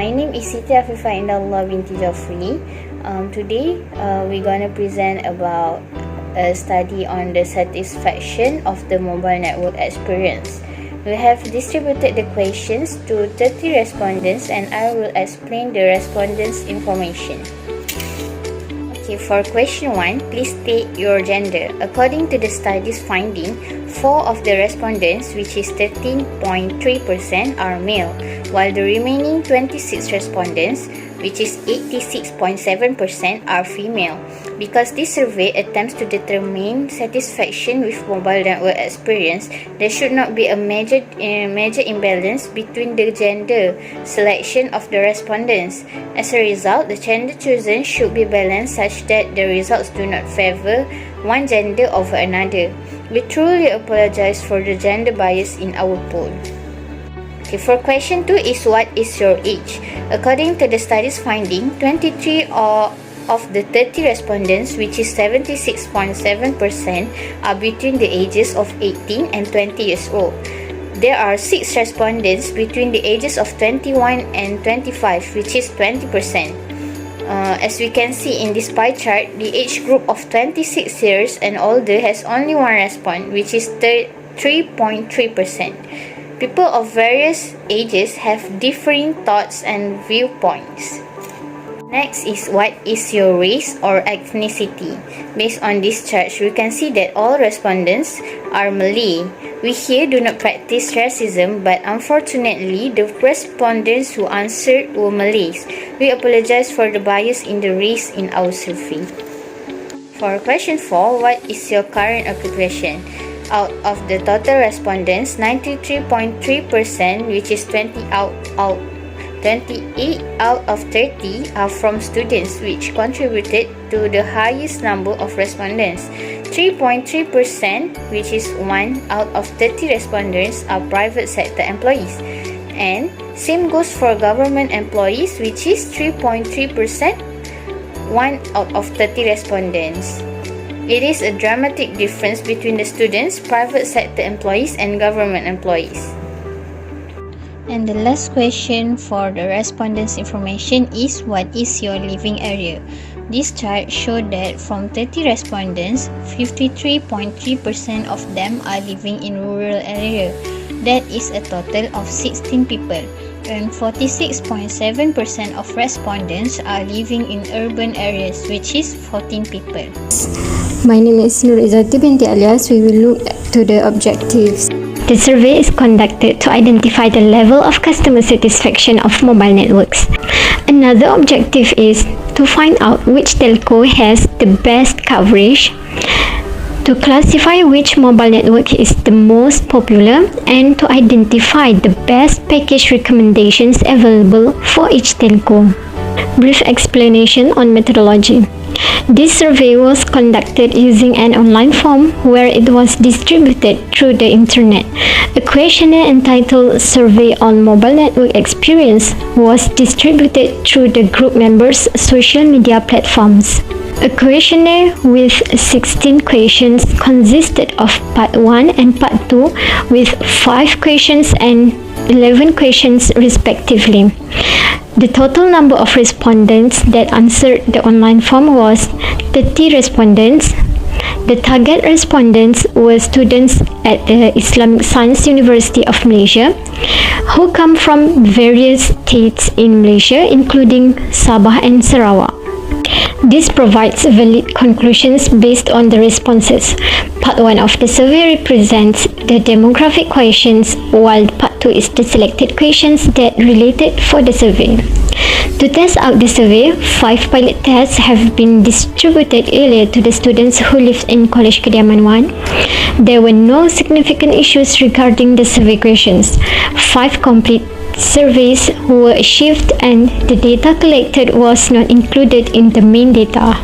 My name is Siti Afifah Indallah Binti Joeffri. Today we're gonna present about a study on the satisfaction of the mobile network experience. We have distributed the questions to 30 respondents and I will explain the respondents' information. Okay, for question 1, please state your gender. According to the study's finding, 4 of the respondents, which is 13.3%, are male, while the remaining 26 respondents, which is 86.7%, are female. Because this survey attempts to determine satisfaction with mobile network experience, there should not be a major imbalance between the gender selection of the respondents. As a result, the gender chosen should be balanced such that the results do not favor one gender over another. We truly apologize for the gender bias in our poll. Okay, for question 2 is what is your age? According to the study's finding, 23 of the 30 respondents, which is 76.7%, are between the ages of 18 and 20 years old. There are 6 respondents between the ages of 21 and 25, which is 20%. As we can see in this pie chart, the age group of 26 years and older has only one response, which is 3.3%. People of various ages have differing thoughts and viewpoints. Next is what is your race or ethnicity? Based on this chart, we can see that all respondents are Malay. We here do not practice racism, but unfortunately, the respondents who answered were Malays. We apologize for the bias in the race in our survey. For question 4, what is your current occupation? Out of the total respondents, 93.3%, which is 28 out of 30 are from students, which contributed to the highest number of respondents. 3.3%, which is 1 out of 30 respondents, are private sector employees. And same goes for government employees, which is 3.3%, 1 out of 30 respondents. It is a dramatic difference between the students, private sector employees, and government employees. And the last question for the respondents' information is what is your living area? This chart showed that from 30 respondents, 53.3% of them are living in rural area. That is a total of 16 people. And 46.7% of respondents are living in urban areas, which is 14 people. My name is Nur Izzati Binti Alias. We will look to the objectives. The survey is conducted to identify the level of customer satisfaction of mobile networks. Another objective is to find out which telco has the best coverage, to classify which mobile network is the most popular, and to identify the best package recommendations available for each telco. Brief explanation on methodology. This survey was conducted using an online form where it was distributed through the internet. A questionnaire entitled Survey on Mobile Network Experience was distributed through the group members' social media platforms. A questionnaire with 16 questions consisted of Part 1 and Part 2 with 5 questions and 11 questions respectively. The total number of respondents that answered the online form was 30 respondents. The target respondents were students at the Islamic Science University of Malaysia who come from various states in Malaysia, including Sabah and Sarawak. This provides valid conclusions based on the responses. Part 1 of the survey represents the demographic questions, while Part 2 is the selected questions that related for the survey. To test out the survey, 5 pilot tests have been distributed earlier to the students who lived in College Kediaman 1. There were no significant issues regarding the survey questions. 5 complete surveys were achieved and the data collected was not included in the main data.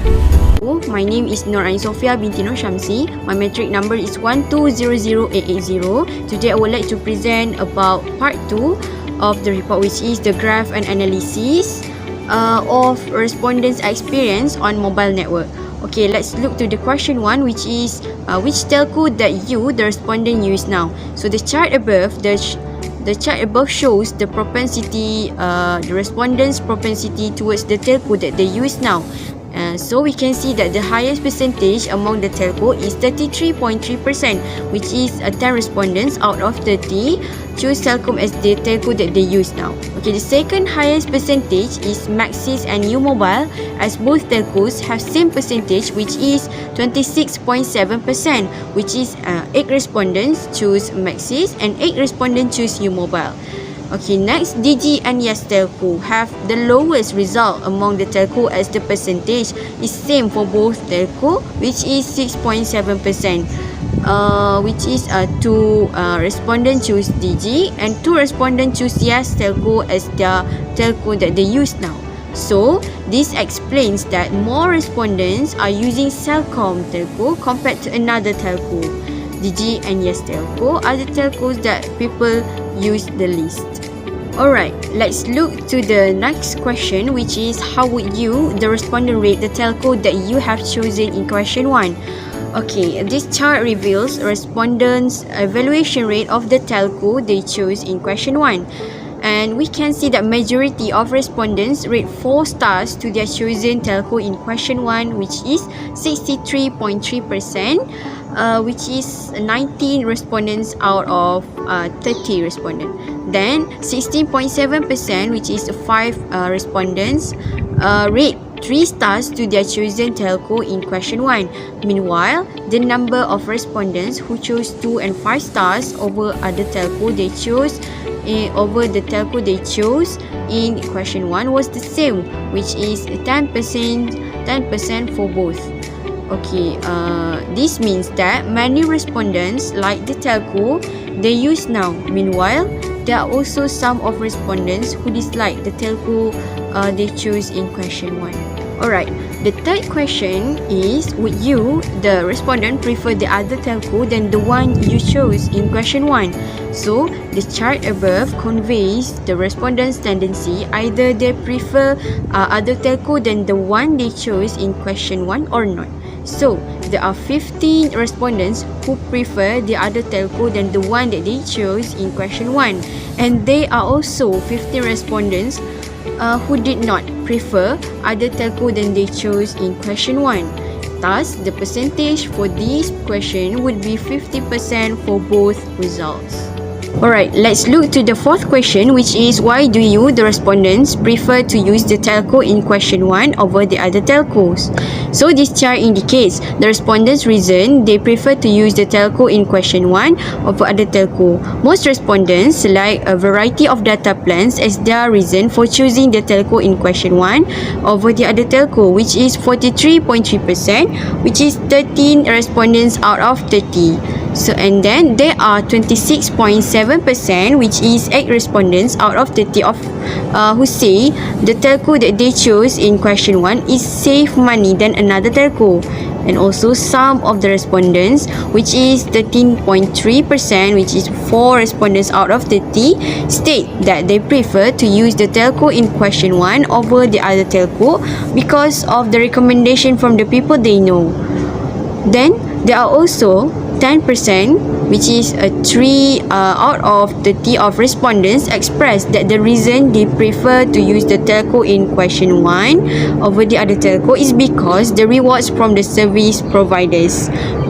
My name is Nur Ain Sophea Binti Norshamsi. My metric number is 1200880. Today I would like to present about part 2 of the report, which is the graph and analysis of respondents' experience on mobile network. Okay, let's look to the question 1, which is which telco that you, the respondent, use now. So the chart above, the the chart above shows the propensity, the respondents' propensity towards the telco that they use now. So we can see that the highest percentage among the telco is 33.3%, which is 10 respondents out of 30 choose Telkom as the telco that they use now. Okay, the second highest percentage is Maxis and U Mobile, as both telcos have same percentage, which is 26.7%, which is 8 respondents choose Maxis and 8 respondents choose U Mobile. Okay, next, Digi and Yes Telco have the lowest result among the telco, as the percentage is same for both telco, which is 6.7%. Which is 2 respondents choose Digi and 2 respondents choose Yes Telco as their telco that they use now. So, this explains that more respondents are using Celcom Telco compared to another telco. Digi and Yes Telco are the telcos that people use the least. Alright, let's look to the next question, which is how would you, the respondent, rate the telco that you have chosen in question 1? Okay, this chart reveals respondents' evaluation rate of the telco they chose in question 1. And we can see that majority of respondents rate 4 stars to their chosen telco in question 1, which is 63.3%, which is 19 respondents out of 30 respondents. Then 16.7%, which is 5 respondents, rate 3 stars to their chosen telco in question 1. Meanwhile, the number of respondents who chose 2 and 5 stars over other telco they chose over the telco they chose in question 1 was the same, which is 10% for both. Okay, this means that many respondents like the telco they use now. Meanwhile, there are also some of respondents who dislike the telco they chose in question 1. Alright, the third question is, would you, the respondent, prefer the other telco than the one you chose in question 1? So, the chart above conveys the respondent's tendency. Either they prefer other telco than the one they chose in question 1 or not. So, there are 15 respondents who prefer the other telco than the one that they chose in question 1. And there are also 15 respondents who did not prefer other telco than they chose in question 1. Thus, the percentage for this question would be 50% for both results. Alright, let's look to the fourth question, which is why do you, the respondents, prefer to use the telco in question 1 over the other telcos? So this chart indicates the respondents' reason they prefer to use the telco in question 1 over other telco. Most respondents select a variety of data plans as their reason for choosing the telco in question 1 over the other telco, which is 43.3%, which is 13 respondents out of 30. So, and then there are 26.7%, which is 8 respondents out of 30 who say the telco that they chose in question 1 is save money than another telco. And also some of the respondents, which is 13.3%, which is 4 respondents out of 30, state that they prefer to use the telco in question 1 over the other telco because of the recommendation from the people they know. Then there are also 10%, which is 3 out of 30 of respondents expressed that the reason they prefer to use the telco in question 1 over the other telco is because the rewards from the service providers.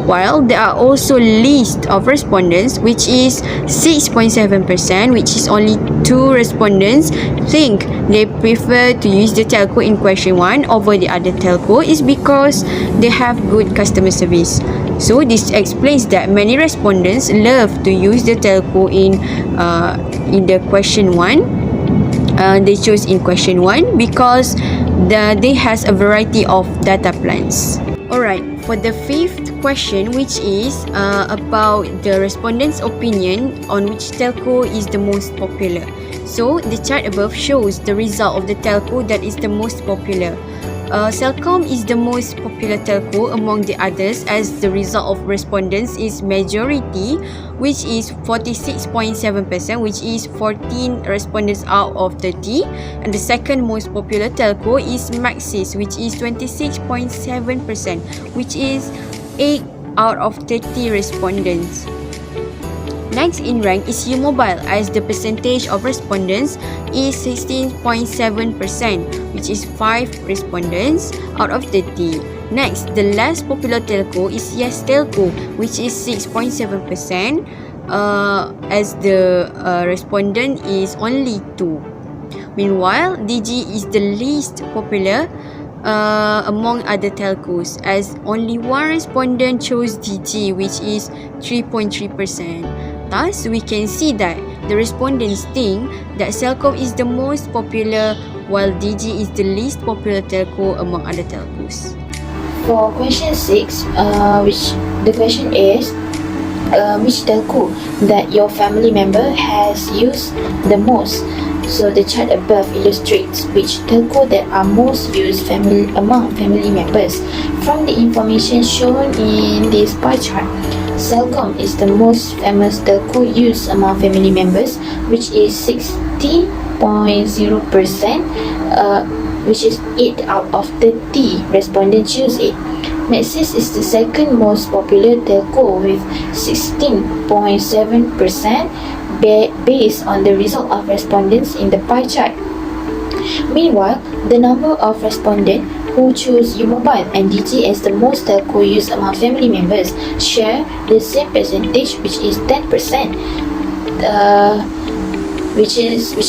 While there are also list of respondents, which is 6.7%, which is only 2 respondents think they prefer to use the telco in question 1 over the other telco is because they have good customer service. So this explains that many respondents love to use the telco in the question 1. They chose in question 1 because they has a variety of data plans. Alright, for the fifth question, which is about the respondent's opinion on which telco is the most popular. So the chart above shows the result of the telco that is the most popular. Celcom is the most popular telco among the others, as the result of respondents is majority, which is 46.7%, which is 14 respondents out of 30. And the second most popular telco is Maxis, which is 26.7%, which is 8 out of 30 respondents. Next in rank is U Mobile, as the percentage of respondents is 16.7%, which is 5 respondents out of 30. Next, the less popular telco is Yes Telco, which is 6.7%, as the respondent is only 2. Meanwhile, DG is the least popular among other telcos, as only one respondent chose DG, which is 3.3%. Thus, we can see that the respondents think that Celcom is the most popular, while DG is the least popular telco among other telcos. For question 6, which the question is, which telco that your family member has used the most? So the chart above illustrates which telco that are most used among family members. From the information shown in this pie chart, Celcom is the most famous telco used among family members, which is 60.0%, which is 8 out of 30 respondents choose it. Maxis is the second most popular telco with 16.7%, based on the result of respondents in the pie chart. Meanwhile, the number of respondents who choose U Mobile and DG as the most telco used among family members share the same percentage, which is 10%, which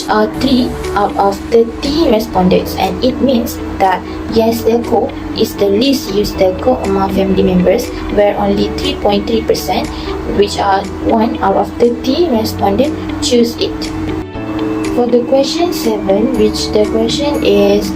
are 3 out of 30 respondents, and it means that Yes Telco is the least used telco among family members, where only 3.3%, which are 1 out of 30 respondents, choose it. For the question 7, which the question is,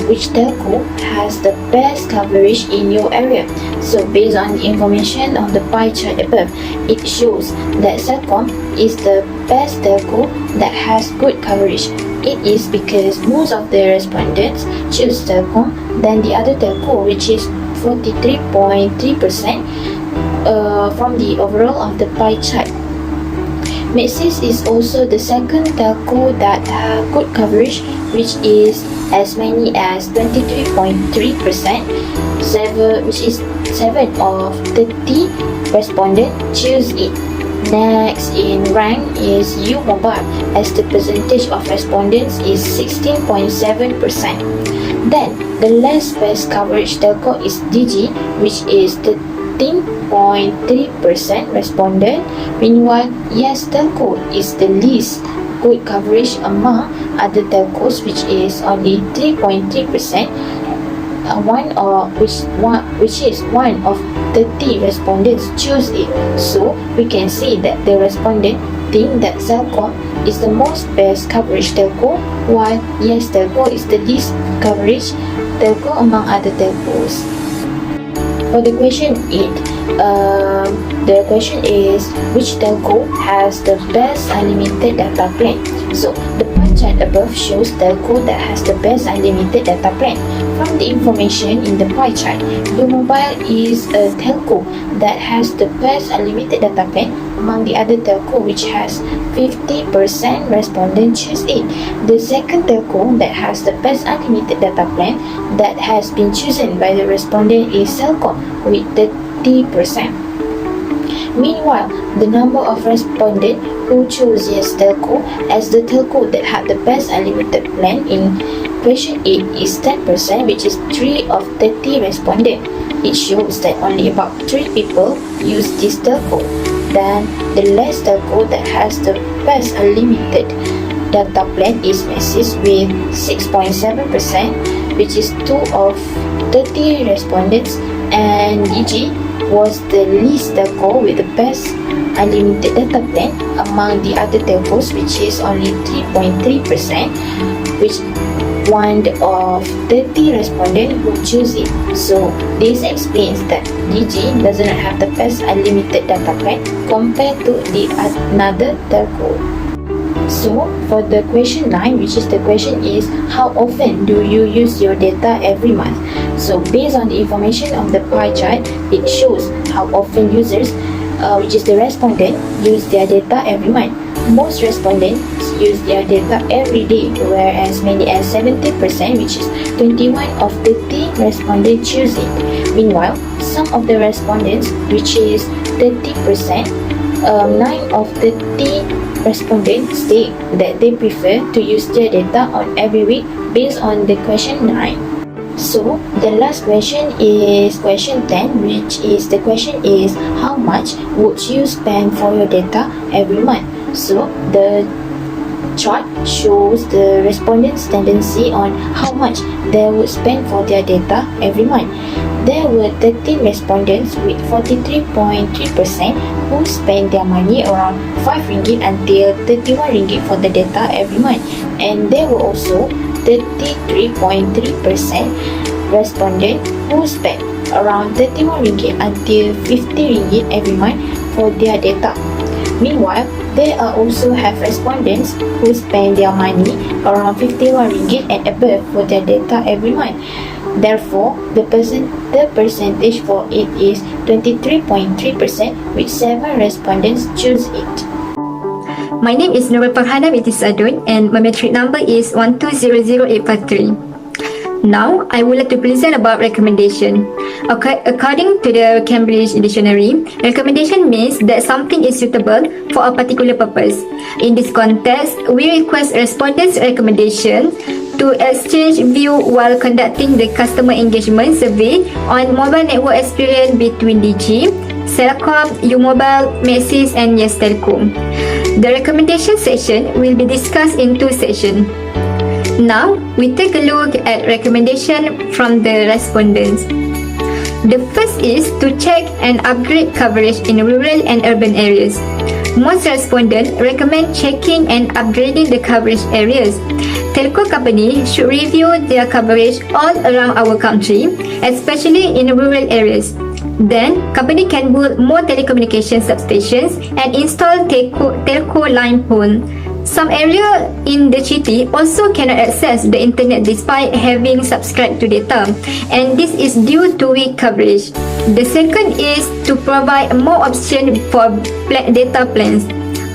which telco has the best coverage in your area? So based on the information of the pie chart above, it shows that Celcom is the best telco that has good coverage. It is because most of the respondents choose Celcom than the other telco, which is 43.3% from the overall of the pie chart. Maxis is also the second telco that have good coverage, which is as many as 23.3%, which is 7 of 30 respondents choose it. Next in rank is U Mobile, as the percentage of respondents is 16.7%. Then the last best coverage telco is DG, which is 13.3% respondent. Meanwhile, Yes Telco is the least good coverage among other telcos, which is only 3.3%, which is 1 of 30 respondents choose it. So we can see that the respondent think that Celcom is the most best coverage telco, while Yes Telco is the least coverage telco among other telcos. For the question 8, the question is, which telco has the best unlimited data plan? So the pie chart above shows telco that has the best unlimited data plan. From the information in the pie chart, U Mobile is a telco that has the best unlimited data plan among the other telco, which has 50% respondents choose it. The second telco that has the best unlimited data plan that has been chosen by the respondent is Celcom with 30%. Meanwhile, the number of respondents who chose Yes Telco as the telco that had the best unlimited plan in question 8 is 10%, which is 3 of 30 respondents. It shows that only about 3 people use this telco. Then the last telco that has the best unlimited data plan is Maxis with 6.7%, which is 2 of 30 respondents, and DG was the least telco with the best unlimited data plan among the other telcos, which is only 3.3%, which 1 of 30 respondents who choose it. So this explains that DG does not have the best unlimited data plan compared to the another telco. So for the question 9, which is the question is, how often do you use your data every month? So based on the information of the pie chart, it shows how often users, which is the respondent, use their data every month. Most respondents use their data every day, whereas many as 70%, which is 21 of 30 respondents choose it. Meanwhile, some of the respondents, which is 30%, 9 of 30 respondents state that they prefer to use their data on every week based on the question 9. So the last question is question 10, which is the question is how much would you spend for your data every month? So the chart shows the respondents' tendency on how much they would spend for their data every month. There were 13 respondents with 43.3% who spend their money around 5 ringgit until 31 ringgit for the data every month, and there were also 33.3% respondent who spent around 31 ringgit until 50 ringgit every month for their data. Meanwhile, there are also have respondents who spend their money around 51 ringgit and above for their data every month. Therefore, the percentage for it is 23.3%, with 7 respondents choose it. My name is Nurul Farhana Binti Saadon, and my metric number is 1200853. Now, I would like to present about recommendation. According to the Cambridge Dictionary, recommendation means that something is suitable for a particular purpose. In this context, we request respondents' recommendation to exchange view while conducting the customer engagement survey on mobile network experience between DG, Celcom, U-Mobile, Maxis and Yes Telco. The recommendation section will be discussed in 2 sections. Now, we take a look at recommendation from the respondents. The first is to check and upgrade coverage in rural and urban areas. Most respondents recommend checking and upgrading the coverage areas. Telco companies should review their coverage all around our country, especially in rural areas. Then, company can build more telecommunication substations and install telco line pole. Some areas in the city also cannot access the internet despite having subscribed to data, and this is due to weak coverage. The second is to provide more options for data plans.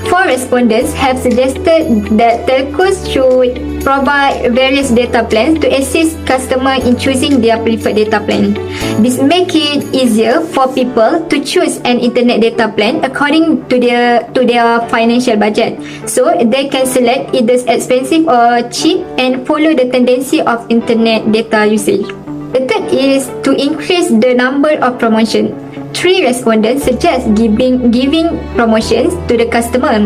4 respondents have suggested that telcos should provide various data plans to assist customers in choosing their preferred data plan. This makes it easier for people to choose an internet data plan according to their financial budget, so they can select either expensive or cheap and follow the tendency of internet data usage. The third is to increase the number of promotions. 3 respondents suggest giving promotions to the customer.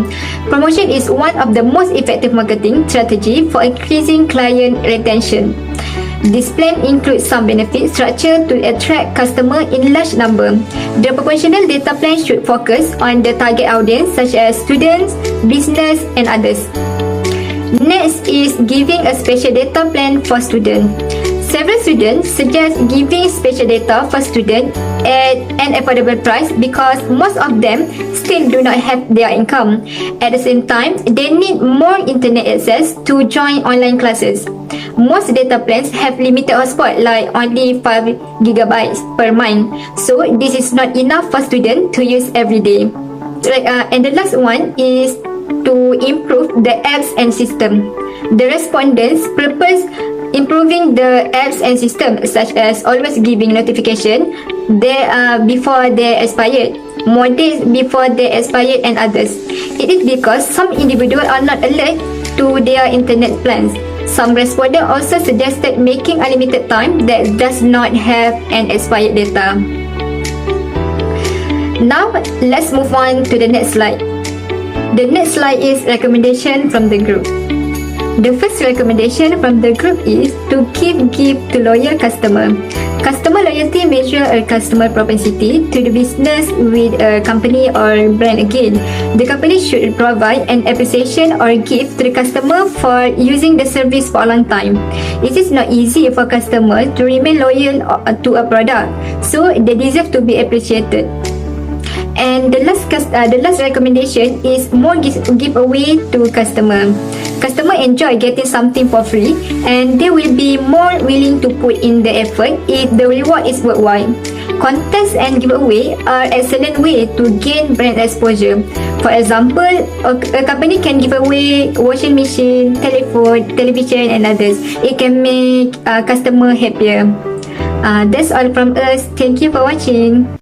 Promotion is one of the most effective marketing strategy for increasing client retention. This plan includes some benefit structure to attract customers in large number. The promotional data plan should focus on the target audience such as students, business and others. Next is giving a special data plan for students. Several students suggest giving special data for students at an affordable price because most of them still do not have their income. At the same time, they need more internet access to join online classes. Most data plans have limited hotspot, like only 5 GB per month, so this is not enough for students to use every day. And the last one is to improve the apps and system. The respondents propose improving the apps and systems, such as always giving notification before they expired, more days before they expired and others. It is because some individuals are not alert to their internet plans. Some respondents also suggested making unlimited time that does not have an expired data. Now, let's move on to the next slide. The next slide is recommendation from the group. The first recommendation from the group is to give gift to loyal customer. Customer loyalty measure a customer propensity to do business with a company or brand again. The company should provide an appreciation or gift to the customer for using the service for a long time. It is not easy for customers to remain loyal to a product, so they deserve to be appreciated. And the last recommendation is more giveaway to customer. Customer enjoy getting something for free, and they will be more willing to put in the effort if the reward is worthwhile. Contests and giveaway are excellent way to gain brand exposure. For example, a company can give away washing machine, telephone, television and others. It can make customer happier. That's all from us. Thank you for watching.